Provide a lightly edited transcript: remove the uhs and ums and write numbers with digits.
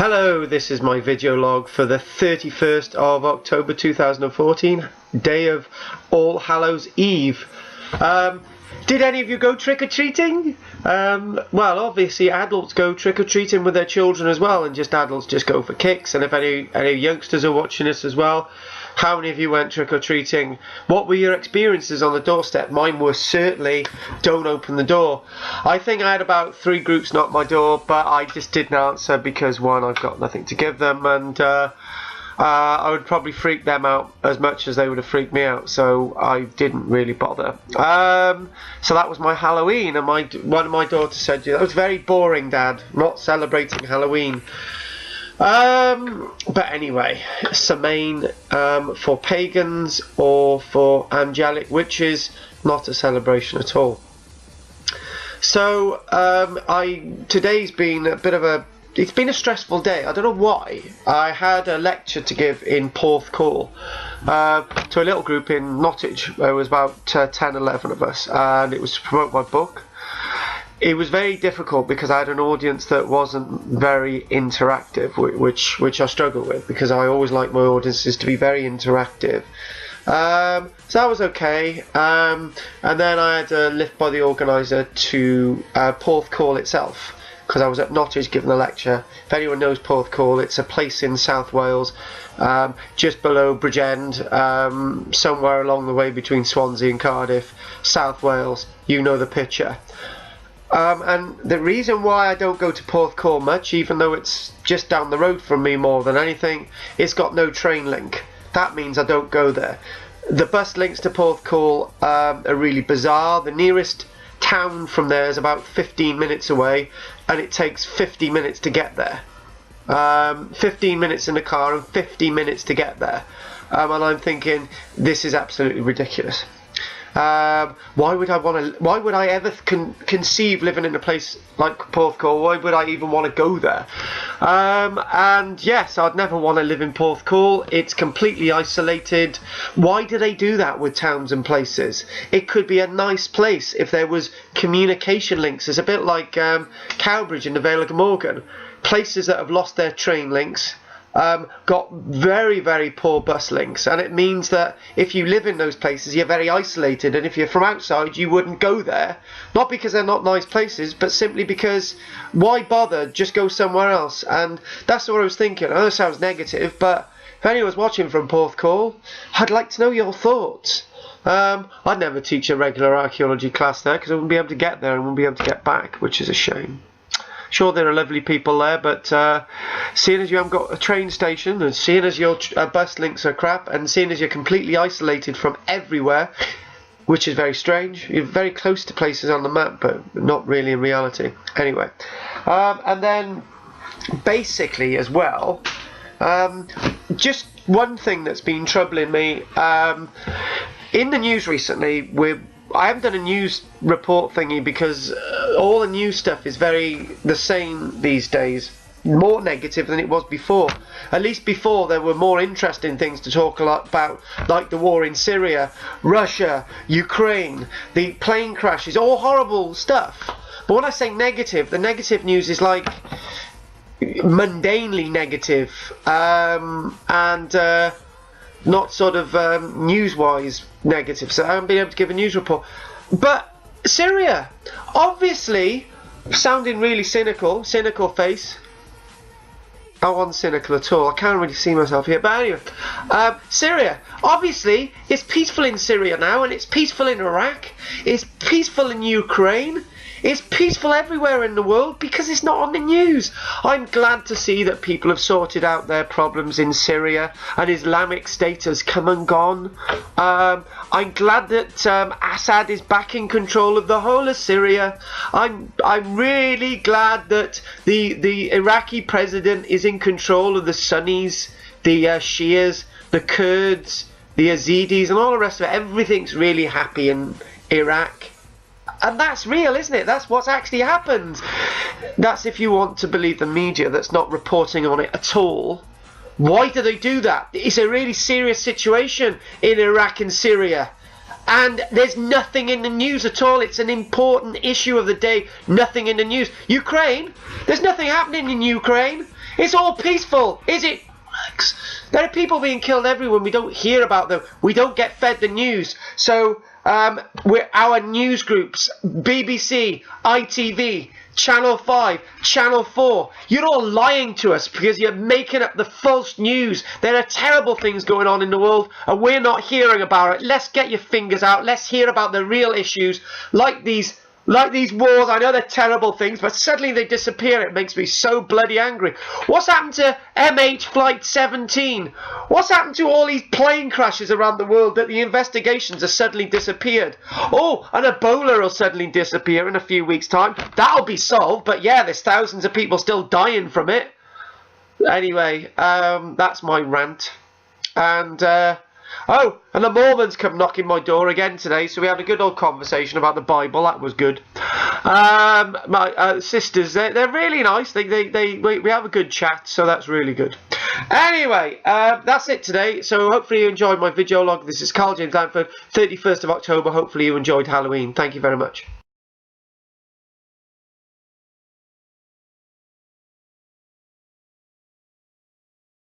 Hello, this is my video log for the 31st of October 2014, day of All Hallows Eve. Did any of you go trick-or-treating? Well, obviously adults go trick-or-treating with their children as well, and just adults just go for kicks. And if any youngsters are watching this as well, how many of you went trick-or-treating? What were your experiences on the doorstep? Mine were certainly don't open the door. I think I had about 3 groups knock my door, but I just didn't answer because, one, I've got nothing to give them, and I would probably freak them out as much as they would have freaked me out, so I didn't really bother. So that was my Halloween, and one of my daughters said, "That was very boring, Dad, not celebrating Halloween." But anyway, Samhain for pagans or for angelic witches, not a celebration at all. So today's been a bit of it's been a stressful day. I don't know why. I had a lecture to give in Porthcawl to a little group in Nottage. There was about 10, 11 of us, and it was to promote my book. It was very difficult because I had an audience that wasn't very interactive, which I struggle with because I always like my audiences to be very interactive. So that was okay. And then I had a lift by the organiser to Porthcawl itself, because I was at Nottage giving a lecture. If anyone knows Porthcawl, it's a place in South Wales, just below Bridgend, somewhere along the way between Swansea and Cardiff, South Wales. You know the picture. And the reason why I don't go to Porthcawl much, even though it's just down the road from me more than anything, it's got no train link. That means I don't go there. The bus links to Porthcawl are really bizarre. The nearest town from there is about 15 minutes away, and it takes 50 minutes to get there. 15 minutes in the car and 50 minutes to get there. And I'm thinking, this is absolutely ridiculous. Why would I ever conceive living in a place like Porthcawl? Why would I even want to go there? And yes, I'd never want to live in Porthcawl. It's completely isolated. Why do they do that with towns and places? It could be a nice place if there was communication links. It's a bit like Cowbridge in the Vale of Glamorgan. Places that have lost their train links got very, very poor bus links, and it means that if you live in those places, you're very isolated, and if you're from outside, you wouldn't go there, not because they're not nice places, but simply because why bother, just go somewhere else. And that's what I was thinking. I know it sounds negative, but if anyone's watching from Porthcawl, I'd like to know your thoughts. I'd never teach a regular archaeology class there because I wouldn't be able to get there and wouldn't be able to get back, which is a shame. Sure, there are lovely people there, but seeing as you haven't got a train station, and seeing as your bus links are crap, and seeing as you're completely isolated from everywhere, which is very strange. You're very close to places on the map, but not really in reality. Anyway, and then basically as well, just one thing that's been troubling me in the news recently. I haven't done a news report thingy because all the news stuff is very the same these days. More negative than it was before. At least before there were more interesting things to talk a lot about, like the war in Syria, Russia, Ukraine, the plane crashes, all horrible stuff. But when I say negative, the negative news is like mundanely negative, and not sort of news-wise negative, so I haven't been able to give a news report. But Syria, obviously, sounding really cynical face. I wasn't cynical at all. I can't really see myself here. But anyway, Syria, obviously, it's peaceful in Syria now, and it's peaceful in Iraq. It's peaceful in Ukraine. It's peaceful everywhere in the world because it's not on the news. I'm glad to see that people have sorted out their problems in Syria and Islamic State has come and gone. I'm glad that Assad is back in control of the whole of Syria. I'm really glad that the Iraqi president is in control of the Sunnis, the Shias, the Kurds, the Yazidis, and all the rest of it. Everything's really happy in Iraq. And that's real, isn't it? That's what's actually happened. That's if you want to believe the media that's not reporting on it at all. Why do they do that? It's a really serious situation in Iraq and Syria. And there's nothing in the news at all. It's an important issue of the day. Nothing in the news. Ukraine, there's nothing happening in Ukraine. It's all peaceful. Is it? There are people being killed everywhere. We don't hear about them. We don't get fed the news. So our news groups, BBC, ITV, Channel 5, Channel 4, you're all lying to us because you're making up the false news. There are terrible things going on in the world and we're not hearing about it. Let's get your fingers out. Let's hear about the real issues like these wars. I know they're terrible things, but suddenly they disappear. It makes me so bloody angry. What's happened to MH Flight 17? What's happened to all these plane crashes around the world that the investigations have suddenly disappeared? Oh, and Ebola will suddenly disappear in a few weeks' time. That'll be solved, but yeah, there's thousands of people still dying from it. Anyway, that's my rant. And oh, and the Mormons come knocking my door again today, so we had a good old conversation about the Bible. That was good. My sisters, they're really nice. We have a good chat, so that's really good. Anyway, that's it today. So hopefully you enjoyed my video log. This is Karl-James Langford, 31st of October. Hopefully you enjoyed Halloween. Thank you very much.